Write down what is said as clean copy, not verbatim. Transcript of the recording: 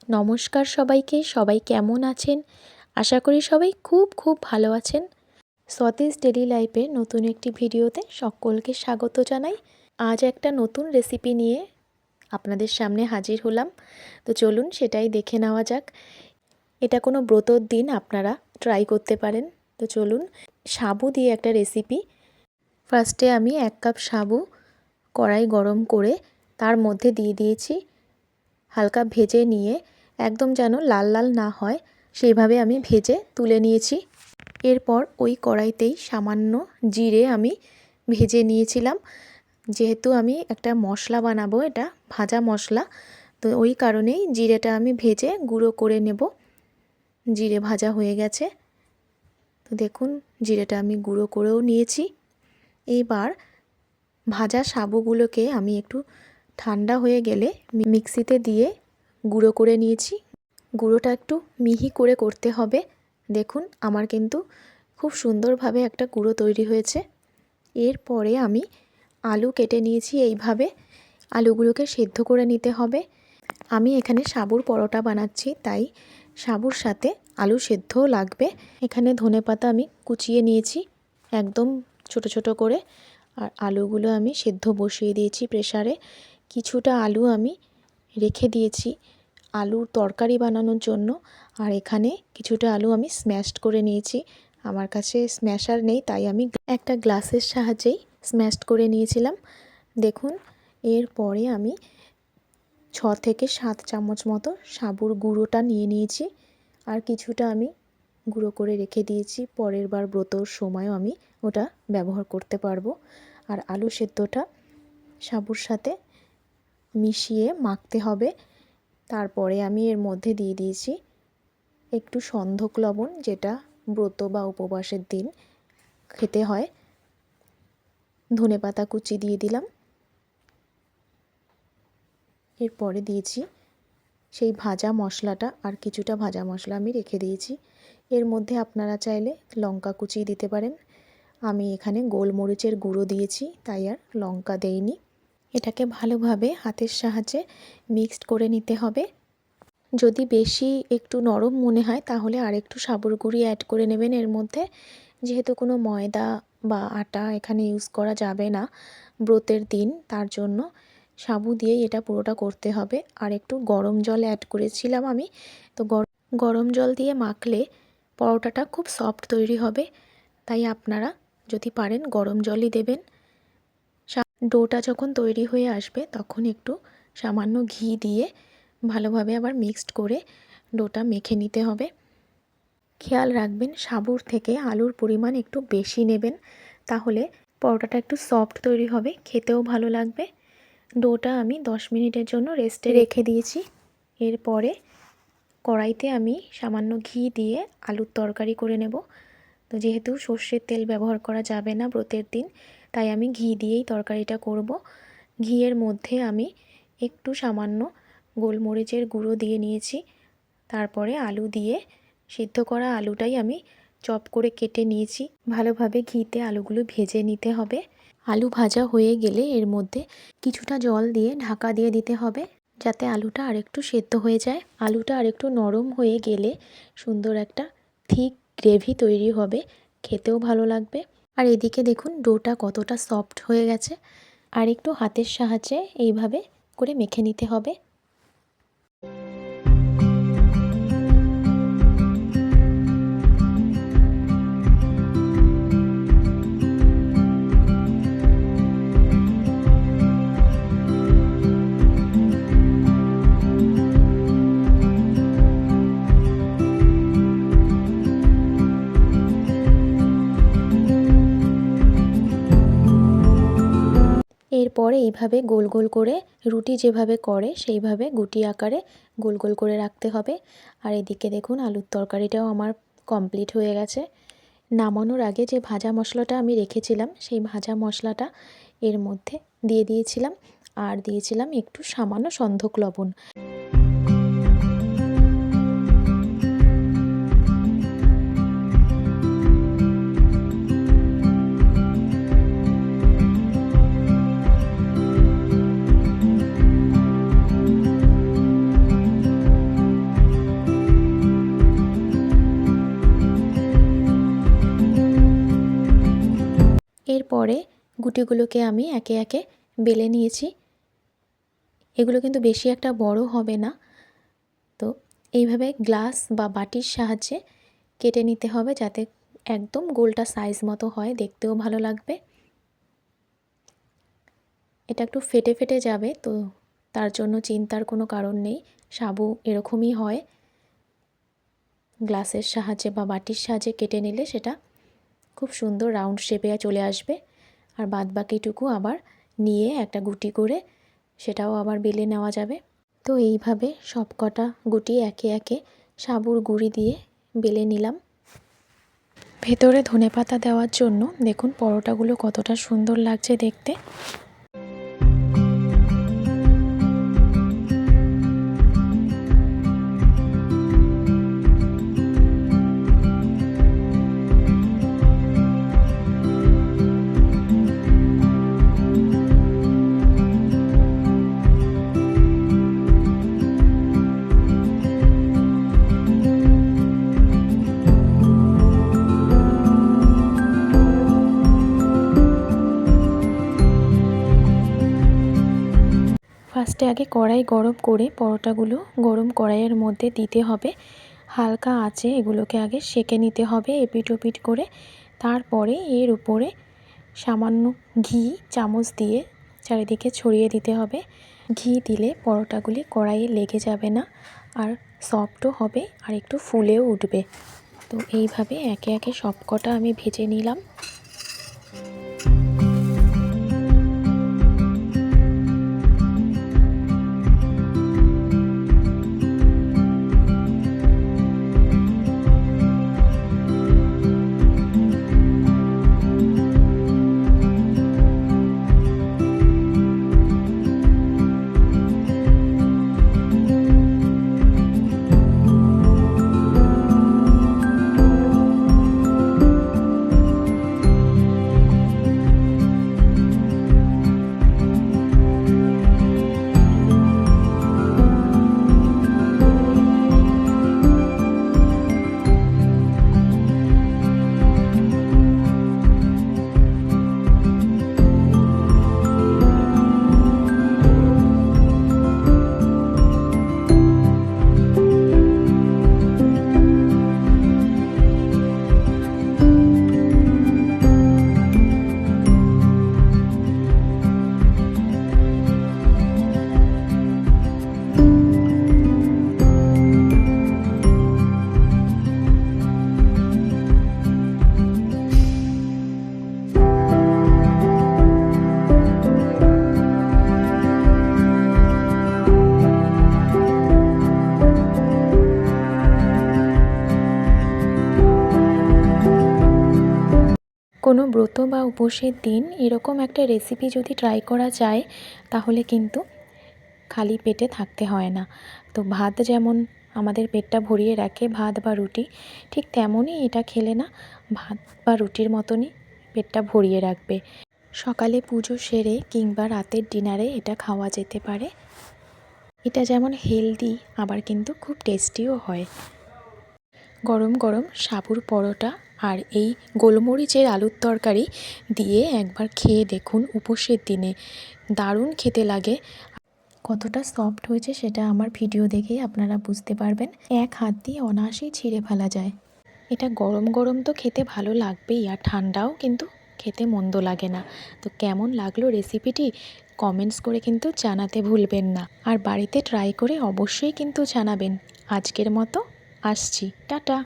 নমস্কার সবাইকে। সবাই কেমন আছেন? আশা করি সবাই খুব খুব ভালো আছেন। সতীশ ডেলি লাইফের নতুন একটি ভিডিওতে সকলকে স্বাগত জানাই। আজ একটা নতুন রেসিপি নিয়ে আপনাদের সামনে হাজির হলাম। তো চলুন সেটাই দেখে নেওয়া যাক। এটা কোনো ব্রতর দিন আপনারা ট্রাই করতে পারেন। তো চলুন, সাবু দিয়ে একটা রেসিপি। ফার্স্টে আমি 1 কাপ সাবু কড়াই গরম করে তার মধ্যে দিয়ে দিয়েছি। হালকা ভেজে নিয়ে একদম যেন লাল লাল না হয় সেইভাবে আমি ভেজে তুলে নিয়েছি। এরপর ওই কড়াইতেই সামান্য জিরে আমি ভেজে নিয়েছিলাম। যেহেতু আমি একটা মশলা বানাবো, এটা ভাজা মশলা, তো ওই কারণেই জিরেটা আমি ভেজে গুঁড়ো করে নেব। জিরে ভাজা হয়ে গেছে, তো দেখুন জিরেটা আমি গুঁড়ো করেও নিয়েছি। এবার ভাজা সাবুগুলোকে আমি একটু ঠান্ডা হয়ে গেলে মিক্সিতে দিয়ে গুঁড়ো করে নিয়েছি। গুঁড়োটা একটু মিহি করে করতে হবে। দেখুন আমার কিন্তু খুব সুন্দরভাবে একটা গুঁড়ো তৈরি হয়েছে। এরপরে আমি আলু কেটে নিয়েছি। এইভাবে আলুগুলোকে সেদ্ধ করে নিতে হবে। আমি এখানে সাবুর পরোটা বানাচ্ছি, তাই সাবুর সাথে আলু সেদ্ধও লাগবে। এখানে ধনেপাতা আমি কুচিয়ে নিয়েছি একদম ছোট ছোট করে, আর আলুগুলো আমি সেদ্ধ বসিয়ে দিয়েছি প্রেসারে। কিছুটা আলু আমি রেখে দিয়েছি আলুর তরকারি বানানোর জন্য, আর এখানে কিছুটা আলু আমি স্ম্যাশড করে নিয়েছি। আমার কাছে স্ম্যাশার নেই, তাই আমি একটা গ্লাসের সাহায্যেই স্ম্যাশড করে নিয়েছিলাম। দেখুন এরপরে আমি 6 থেকে 7 চামচ মতো সাবুর গুঁড়োটা নিয়ে নিয়েছি, আর কিছুটা আমি গুঁড়ো করে রেখে দিয়েছি। পরের বার ব্রতর সময়ও আমি ওটা ব্যবহার করতে পারবো। আর আলু সেদ্ধটা সাবুর সাথে মিশিয়ে মাখতে হবে। তারপরে আমি এর মধ্যে দিয়ে দিয়েছি একটু সন্ধক লবণ, যেটা ব্রত বা উপবাসের দিন খেতে হয়। ধনেপাতা কুচি দিয়ে দিলাম। এরপরে দিয়েছি সেই ভাজা মশলাটা, আর কিছুটা ভাজা মশলা আমি রেখে দিয়েছি। এর মধ্যে আপনারা চাইলে লঙ্কা কুচি দিতে পারেন। আমি এখানে গোলমরিচের গুঁড়ো দিয়েছি, তাই আর লঙ্কা দেইনি। এটাকে ভালোভাবে হাতের সাহায্যে মিক্সড করে নিতে হবে। যদি বেশি একটু নরম মনে হয় তাহলে আর একটু সাবুর গুঁড়ি অ্যাড করে নেবেন এর মধ্যে। যেহেতু কোনো ময়দা বা আটা এখানে ইউজ করা যাবে না ব্রতের দিন, তার জন্য সাবু দিয়েই এটা পুরোটা করতে হবে। আর একটু গরম জল অ্যাড করেছিলাম আমি। তো গরম জল দিয়ে মাখলে পরোটাটা খুব সফট তৈরি হবে, তাই আপনারা যদি পারেন গরম জলই দেবেন। ডোটা যখন তৈরি হয়ে আসবে তখন একটু সামান্য ঘি দিয়ে ভালোভাবে আবার মিক্সড করে ডোটা মেখে নিতে হবে। খেয়াল রাখবেন সাবুর থেকে আলুর পরিমাণ একটু বেশি নেবেন, তাহলে পরোটাটা একটু সফট তৈরি হবে, খেতেও ভালো লাগবে। ডোটা আমি 10 মিনিটের জন্য রেস্টে রেখে দিয়েছি। এরপরে কড়াইতে আমি সামান্য ঘি দিয়ে আলুর তরকারি করে নেব। তো যেহেতু সর্ষের তেল ব্যবহার করা যাবে না ব্রতের দিন, তাই আমি ঘি দিয়েই তরকারিটা করব। ঘিয়ের মধ্যে আমি একটু সামান্য গোলমরিচের গুঁড়ো দিয়ে নিয়েছি। তারপরে আলু দিয়ে সিদ্ধ করা আলুটাই আমি চপ করে কেটে নিয়েছি। ভালোভাবে ঘিতে আলুগুলো ভেজে নিতে হবে। আলু ভাজা হয়ে গেলে এর মধ্যে কিছুটা জল দিয়ে ঢাকা দিয়ে দিতে হবে, যাতে আলুটা আরেকটু সেদ্ধ হয়ে যায়। আলুটা আরেকটু নরম হয়ে গেলে সুন্দর একটা থিক গ্রেভি তৈরি হবে, খেতেও ভালো লাগবে। আর এদিকে দেখুন ডোটা কতটা সফট হয়ে গেছে। আর একটু হাতের সাহায্যে এইভাবে করে মেখে নিতে হবে। এরপরে এইভাবে গোল গোল করে রুটি যেভাবে করে সেইভাবে গুটি আকারে গোল গোল করে রাখতে হবে। আর এদিকে দেখুন আলুর তরকারিটাও আমার কমপ্লিট হয়ে গেছে। নামানোর আগে যে ভাজা মশলাটা আমি রেখেছিলাম সেই ভাজা মশলাটা এর মধ্যে দিয়ে দিয়েছিলাম, আর দিয়েছিলাম একটু সামান্য সন্ধক লবণ। পরে গুটিগুলোকে আমি একে একে বেলে নিয়েছি। এগুলো কিন্তু বেশি একটা বড় হবে না, তো এইভাবে গ্লাস বা বাটির সাহায্যে কেটে নিতে হবে যাতে একদম গোলটা সাইজ মতো হয়, দেখতেও ভালো লাগবে। এটা একটু ফেটে ফেটে যাবে, তো তার জন্য চিন্তার কোনো কারণ নেই, সাবু এরকমই হয়। গ্লাসের সাহায্যে বা বাটির সাহায্যে কেটে নিলে সেটা খুব সুন্দর রাউন্ড শেপে চলে আসবে। আর বাদ বাকিটুকু আবার নিয়ে একটা গুটি করে সেটাও আবার বেলে নেওয়া যাবে। তো এইভাবে সব কটা গুটি একে একে সাবুর গুঁড়ি দিয়ে বেলে নিলাম। ভেতরে ধনেপাতা দেওয়ার জন্য দেখুন পরোটাগুলো কতটা সুন্দর লাগছে দেখতে। ফার্স্টে আগে কড়াই গরম করে পরোটাগুলো গরম কড়াইয়ের মধ্যে দিতে হবে। হালকা আঁচে এগুলোকে আগে সেঁকে নিতে হবে এপিট ওপিট করে। তারপরে এর উপরে সামান্য ঘি চামচ দিয়ে চারিদিকে ছড়িয়ে দিতে হবে। ঘি দিলে পরোটাগুলি কড়াইয়ে লেগে যাবে না, আর সফটও হবে আর একটু ফুলেও উঠবে। তো এইভাবে একে একে সব কটা আমি ভেজে নিলাম। কোনো ব্রত বা উপোসের দিন এরকম একটা রেসিপি যদি ট্রাই করা যায় তাহলে কিন্তু খালি পেটে থাকতে হয় না। তো ভাত যেমন আমাদের পেটটা ভরিয়ে রাখে, ভাত বা রুটি, ঠিক তেমনই এটা খেলে না ভাত বা রুটির মতনই পেটটা ভরিয়ে রাখবে। সকালে পুজো সেরে কিংবা রাতের ডিনারে এটা খাওয়া যেতে পারে। এটা যেমন হেলদি আবার কিন্তু খুব টেস্টিও হয়। গরম গরম সাবুর পরোটা আর এই গোলমরিচের আলুর তরকারি দিয়ে একবার খেয়ে দেখুন উপোসের দিনে, দারুণ খেতে লাগে। কতটা সফট হয়েছে সেটা আমার ভিডিও দেখেই আপনারা বুঝতে পারবেন। এক হাত দিয়ে অনায়াসেই ছিঁড়ে ফেলা যায়। এটা গরম গরম তো খেতে ভালো লাগবেই, আর ঠান্ডাও কিন্তু খেতে মন্দ লাগে না। তো কেমন লাগলো রেসিপিটি কমেন্টস করে কিন্তু জানাতে ভুলবেন না, আর বাড়িতে ট্রাই করে অবশ্যই কিন্তু জানাবেন। আজকের মতো আসছি, টাটা।